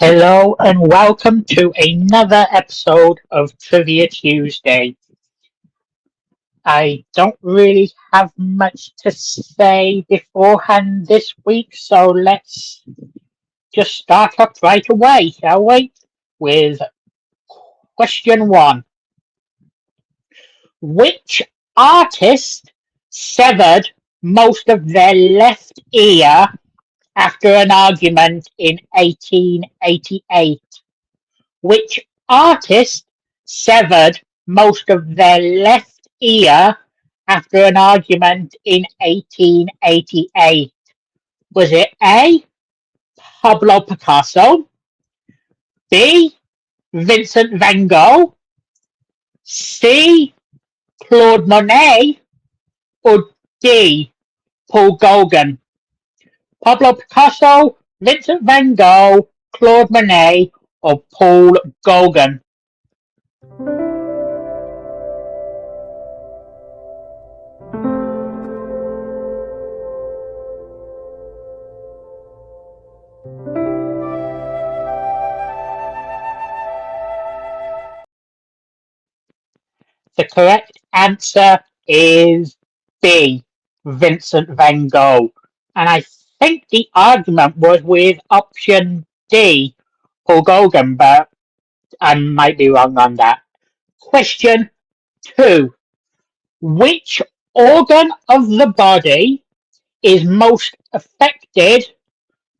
Hello and welcome to another episode of Trivia Tuesday. I don't really have much to say beforehand this week, so let's just start up right away, shall we? With question one. Which artist severed most of their left ear after an argument in 1888? Which artist severed most of their left ear after an argument in 1888? Was it A. Pablo Picasso, B. Vincent van Gogh, C. Claude Monet, or D. Paul Gauguin? Pablo Picasso, Vincent van Gogh, Claude Monet, or Paul Gauguin? The correct answer is B. Vincent van Gogh. And I think the argument was with option D, Paul Gauguin, but I might be wrong on that. Question 2. Which organ of the body is most affected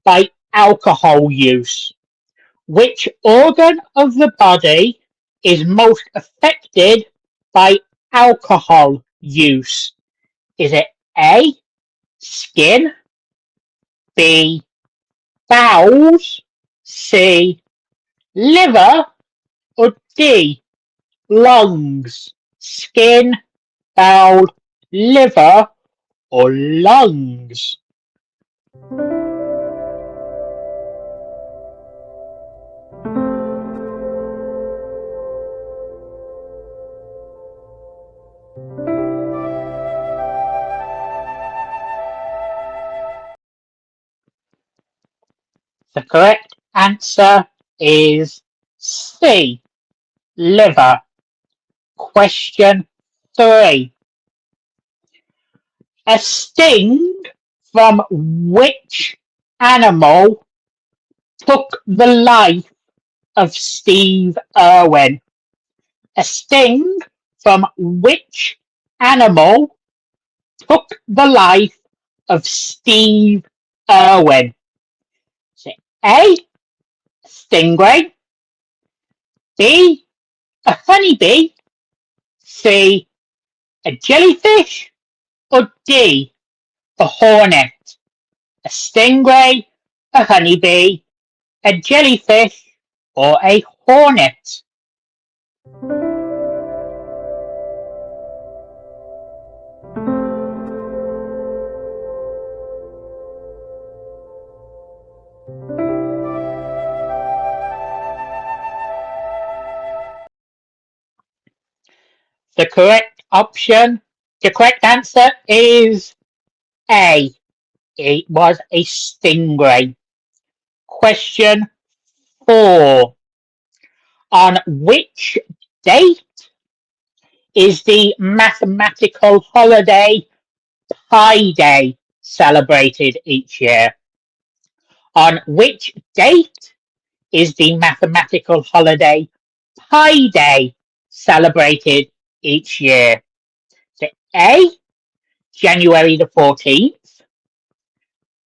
by alcohol use? Which organ of the body is most affected by alcohol use? Is it A. Skin, B. Bowels, C. Liver, or D. Lungs? Skin, bowel, liver, or lungs? The correct answer is C. Liver. Question 3. A sting from which animal took the life of Steve Irwin? A sting from which animal took the life of Steve Irwin? Is it A. Stingray, B. A honeybee, C. A jellyfish, or D. A hornet? A stingray, a honeybee, a jellyfish, or a hornet? The correct answer is A. It was a stingray. Question 4. On which date is the mathematical holiday Pi Day celebrated each year? On which date is the mathematical holiday Pi Day celebrated each year? So A. January the 14th,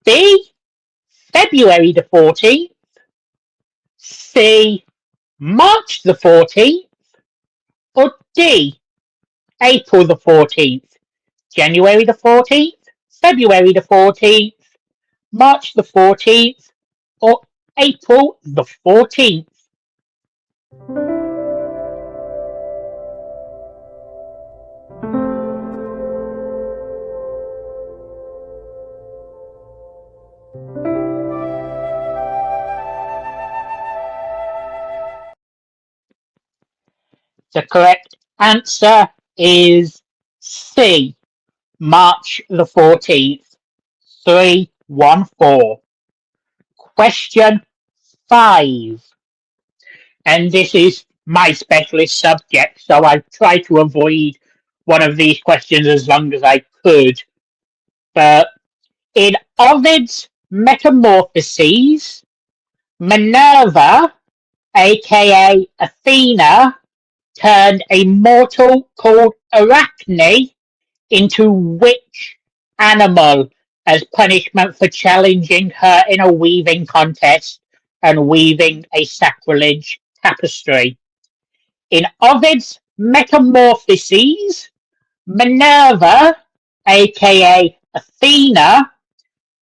B. February the 14th, C. March the 14th, or D. April the 14th? January the 14th, February the 14th, March the 14th, or April the 14th? The correct answer is C. March the 14th. 314. Question 5. And this is my specialist subject, so I try to avoid one of these questions as long as I could. But in Ovid's Metamorphoses, Minerva, aka Athena, turned a mortal called Arachne into which animal as punishment for challenging her in a weaving contest and weaving a sacrilege tapestry? In Ovid's Metamorphoses, Minerva, aka Athena,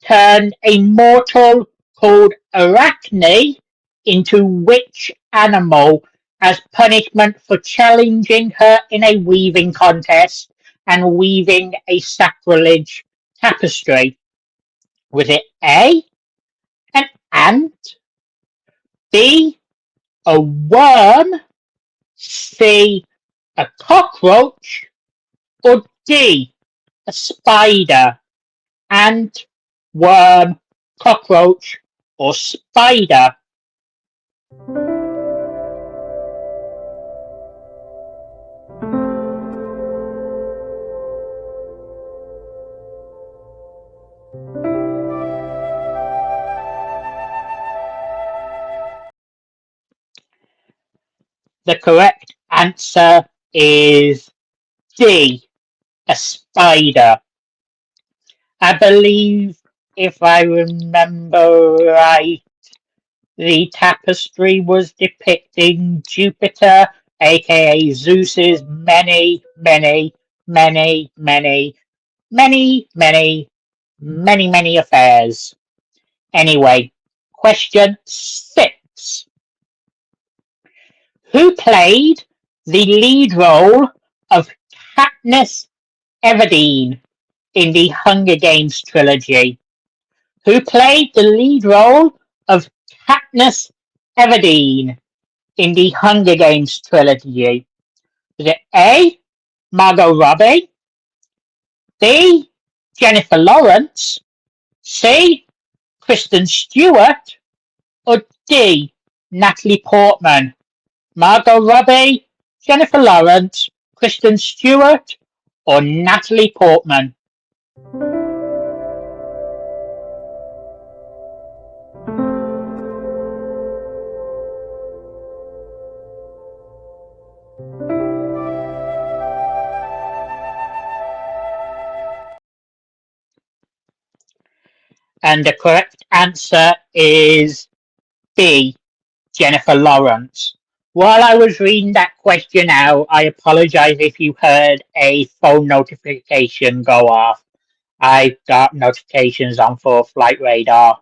turned a mortal called Arachne into which animal as punishment for challenging her in a weaving contest and weaving a sacrilege tapestry? Was it A, an ant, B, a worm, C, a cockroach, or D, a spider? Ant, worm, cockroach, or spider? The correct answer is D, a spider. I believe, if I remember right, the tapestry was depicting Jupiter, aka Zeus's many, many, many, many, many, many, many, many affairs. Anyway, question 6. Who played the lead role of Katniss Everdeen in the Hunger Games trilogy? Who played the lead role of Katniss Everdeen in the Hunger Games trilogy? Was it A, Margot Robbie, B, Jennifer Lawrence, C, Kristen Stewart, or D, Natalie Portman? Margot Robbie, Jennifer Lawrence, Kristen Stewart, or Natalie Portman? And the correct answer is B, Jennifer Lawrence. While I was reading that question out, I apologize if you heard a phone notification go off. I got notifications on for Flight Radar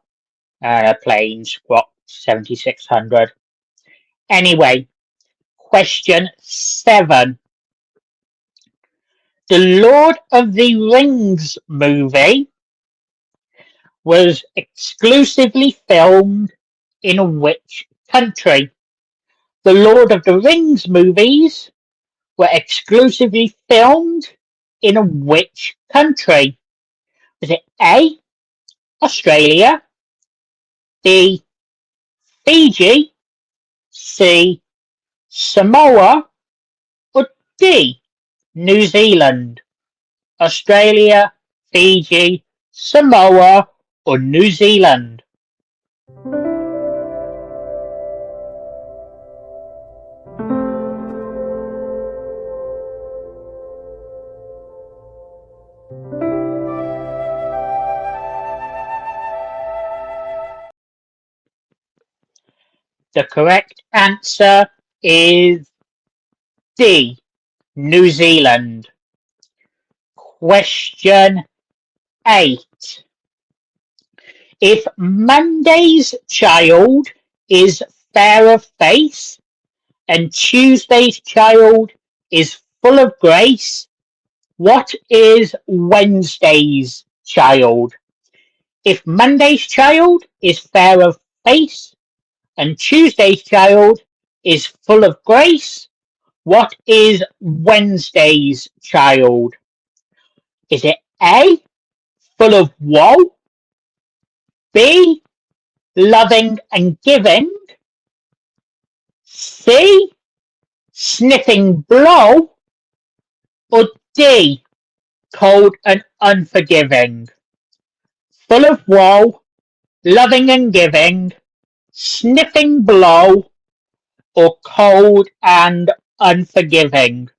planes, Squawk 7600. Anyway, question 7. The Lord of the Rings movie was exclusively filmed in which country? The Lord of the Rings movies were exclusively filmed in which country? Was it A, Australia, B, Fiji, C, Samoa, or D, New Zealand? Australia, Fiji, Samoa, or New Zealand? The correct answer is D, New Zealand. Question 8. If Monday's child is fair of face and Tuesday's child is full of grace, what is Wednesday's child? If Monday's child is fair of face and Tuesday's child is full of grace, what is Wednesday's child? Is it A, full of woe, B, loving and giving, C, sniffing blow, or D, cold and unforgiving? Full of woe, loving and giving, sniffing blow, or cold and unforgiving?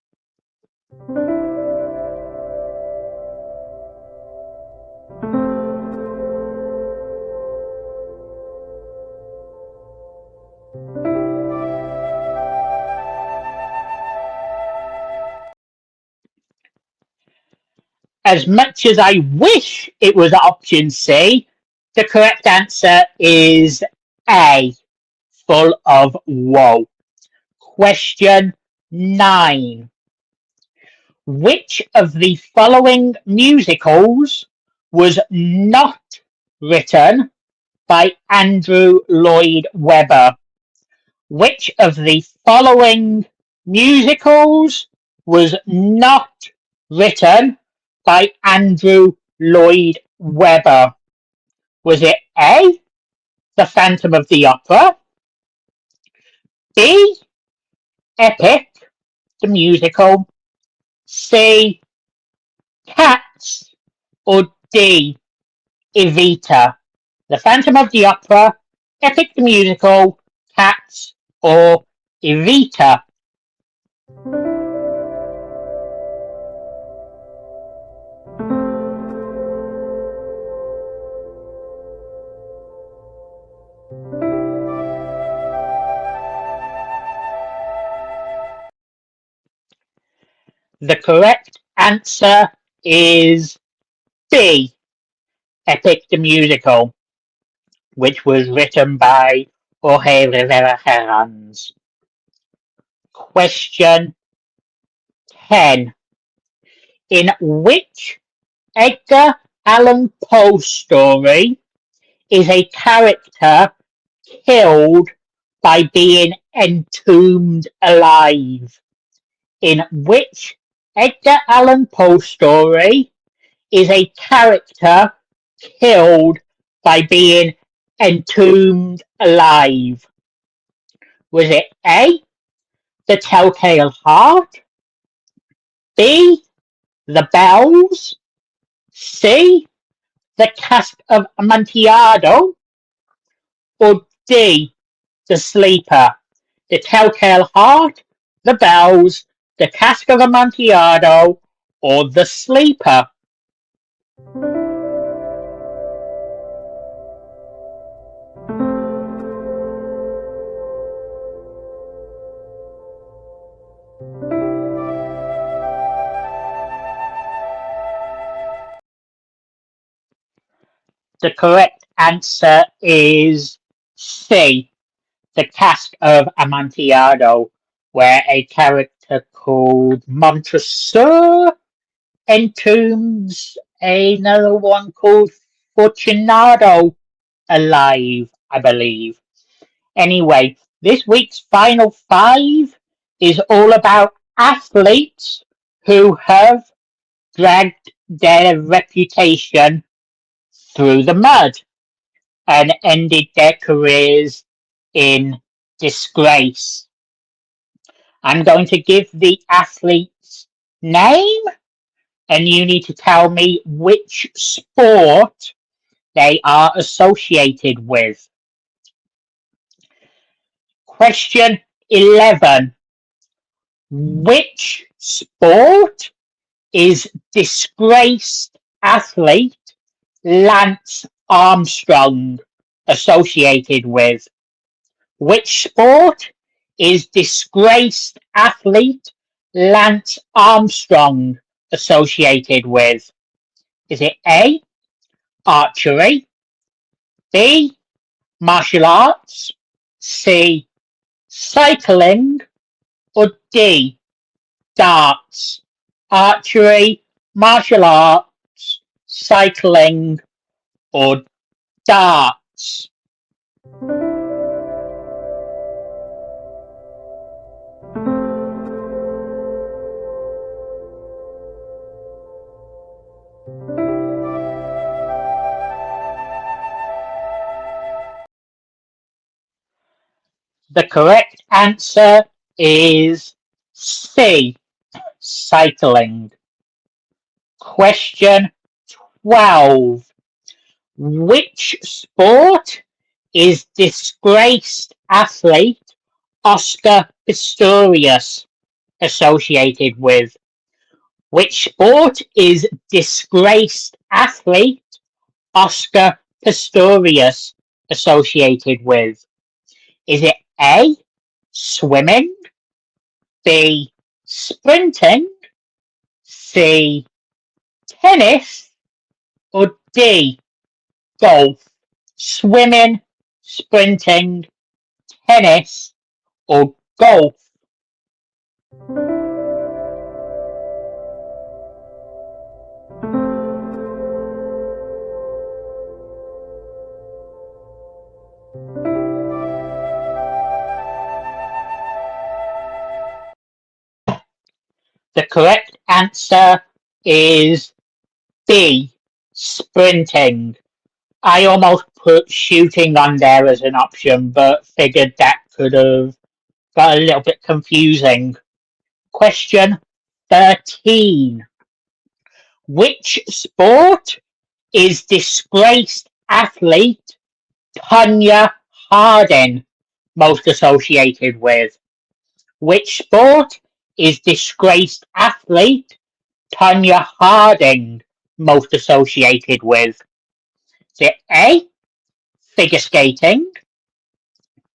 As much as I wish it was option C, the correct answer is A, full of woe. Question 9. Which of the following musicals was not written by Andrew Lloyd Webber? Which of the following musicals was not written by Andrew Lloyd Webber? Was it A, The Phantom of the Opera, B, Epic, the musical, C, Cats, or D, Evita? The Phantom of the Opera, Epic the musical, Cats, or Evita? The correct answer is B, Epic the musical, which was written by Jorge Rivera Herranz. Question 10. In which Edgar Allan Poe story is a character killed by being entombed alive? In which Edgar Allan Poe story is a character killed by being entombed alive? Was it A, The Telltale Heart, B, The Bells, C, The Cask of Amontillado, or D, The Sleeper? The Telltale Heart, The Bells, The Cask of Amontillado, or The Sleeper? The correct answer is C, The Cask of Amontillado, where a character called Montresor entombs another one called Fortunato alive, I believe. Anyway, this week's final five is all about athletes who have dragged their reputation through the mud and ended their careers in disgrace. I'm going to give the athlete's name, and you need to tell me which sport they are associated with. Question 11. Which sport is disgraced athlete Lance Armstrong associated with? Which sport is disgraced athlete Lance Armstrong associated with? Is it A, archery, B, martial arts, C, cycling, or D, darts? Archery, martial arts, cycling, or darts? The correct answer is C, cycling. Question 12. Which sport is disgraced athlete Oscar Pistorius associated with? Which sport is disgraced athlete Oscar Pistorius associated with? Is it A, swimming, B, sprinting, C, tennis, or D, golf? Swimming, sprinting, tennis, or golf? The correct answer is B, sprinting. I almost put shooting on there as an option, but figured that could have got a little bit confusing. Question 13. Which sport is disgraced athlete Tonya Harding most associated with? Which sport is disgraced athlete Tonya Harding most associated with? Is it A, figure skating,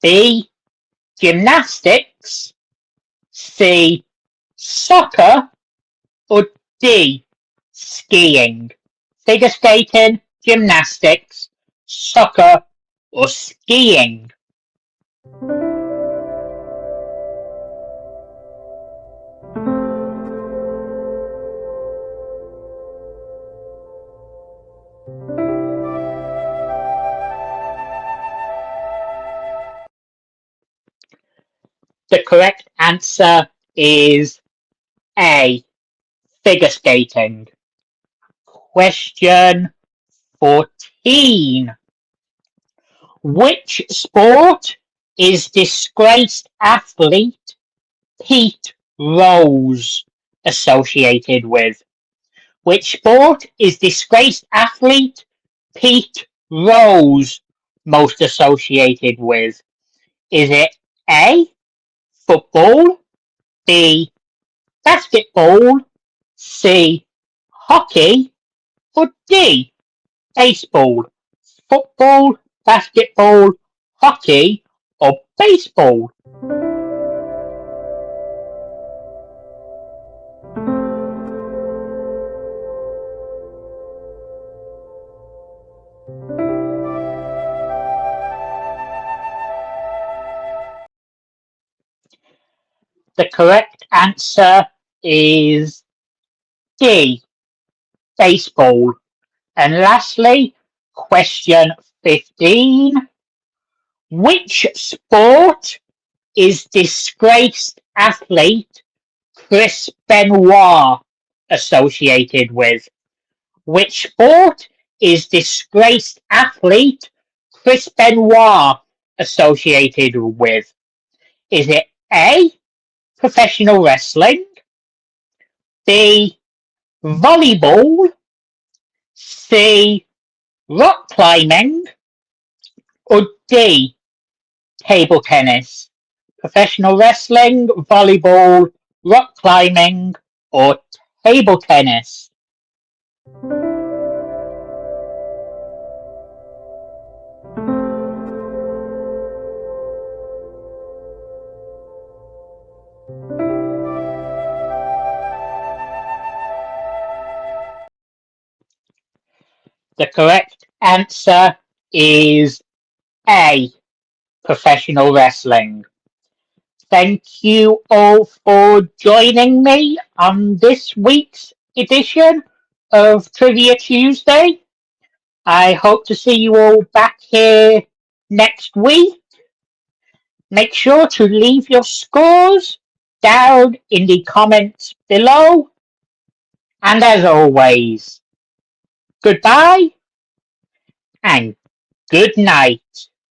B, gymnastics, C, soccer, or D, skiing? Figure skating, gymnastics, soccer, or skiing? The correct answer is A, figure skating. Question 14. Which sport is disgraced athlete Pete Rose associated with? Which sport is disgraced athlete Pete Rose most associated with? Is it A, football, B, basketball, C, hockey, or D, baseball? Football, basketball, hockey, or baseball? The correct answer is D, baseball. And lastly, question 15. Which sport is disgraced athlete Chris Benoit associated with? Which sport is disgraced athlete Chris Benoit associated with? Is it A, professional wrestling, B, volleyball, C, rock climbing, or D, table tennis? Professional wrestling, volleyball, rock climbing, or table tennis? The correct answer is A, professional wrestling. Thank you all for joining me on this week's edition of Trivia Tuesday. I hope to see you all back here next week. Make sure to leave your scores down in the comments below. And as always, goodbye and good night.